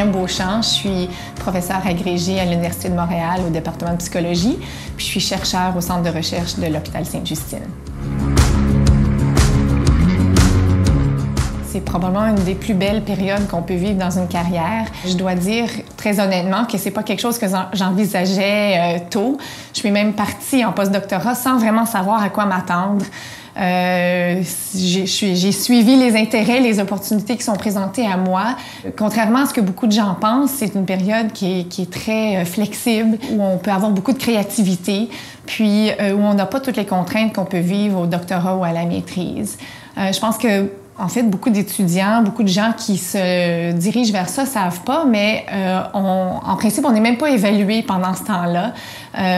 Myriam Beauchamp, je suis professeure agrégée à l'Université de Montréal au département de psychologie, puis je suis chercheure au Centre de recherche de l'Hôpital Sainte-Justine. C'est probablement une des plus belles périodes qu'on peut vivre dans une carrière. Je dois dire très honnêtement que c'est pas quelque chose que j'envisageais tôt. Je suis même partie en postdoctorat sans vraiment savoir à quoi m'attendre. J'ai suivi les intérêts, les opportunités qui sont présentées à moi. Contrairement à ce que beaucoup de gens pensent, c'est une période qui est très flexible, où on peut avoir beaucoup de créativité, puis où on n'a pas toutes les contraintes qu'on peut vivre au doctorat ou à la maîtrise. Je pense que en fait, beaucoup d'étudiants, beaucoup de gens qui se dirigent vers ça ne savent pas, mais en principe, on n'est même pas évalué pendant ce temps-là.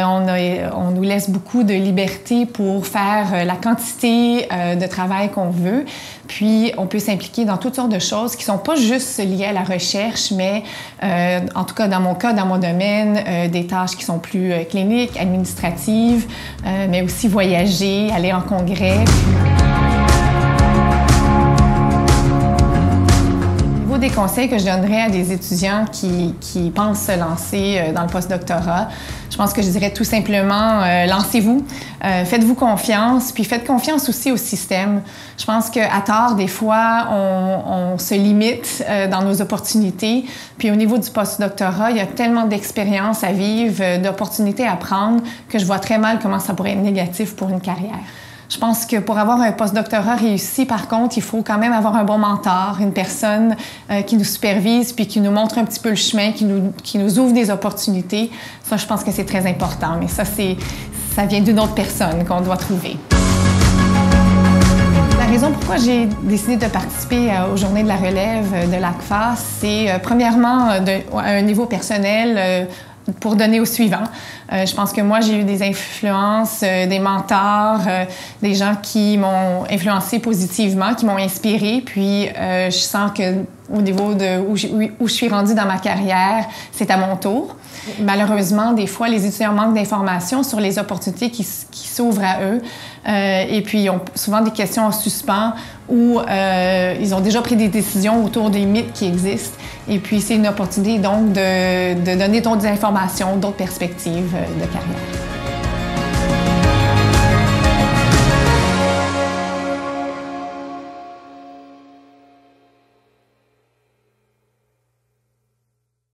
On nous laisse beaucoup de liberté pour faire la quantité de travail qu'on veut. Puis, on peut s'impliquer dans toutes sortes de choses qui ne sont pas juste liées à la recherche, mais en tout cas, dans mon cas, dans mon domaine, des tâches qui sont plus cliniques, administratives, mais aussi voyager, aller en congrès. Des conseils que je donnerais à des étudiants qui pensent se lancer dans le postdoctorat, je pense que je dirais tout simplement lancez-vous, faites-vous confiance, puis faites confiance aussi au système. Je pense qu'à tort, des fois, on se limite dans nos opportunités. Puis au niveau du postdoctorat, il y a tellement d'expériences à vivre, d'opportunités à prendre, que je vois très mal comment ça pourrait être négatif pour une carrière. Je pense que pour avoir un postdoctorat réussi, par contre, il faut quand même avoir un bon mentor, une personne qui nous supervise puis qui nous montre un petit peu le chemin, qui nous ouvre des opportunités. Ça, je pense que c'est très important, mais ça vient d'une autre personne qu'on doit trouver. La raison pourquoi j'ai décidé de participer aux Journées de la relève de l'ACFA, c'est premièrement à un niveau personnel, pour donner au suivant. Je pense que moi, j'ai eu des influences, des mentors, des gens qui m'ont influencé positivement, qui m'ont inspiré. Puis, je sens que au niveau de où je suis rendue dans ma carrière, c'est à mon tour. Malheureusement, des fois, les étudiants manquent d'informations sur les opportunités qui s'ouvrent à eux. Et puis, ils ont souvent des questions en suspens où ils ont déjà pris des décisions autour des mythes qui existent. Et puis, c'est une opportunité donc de donner d'autres informations, d'autres perspectives de carrière.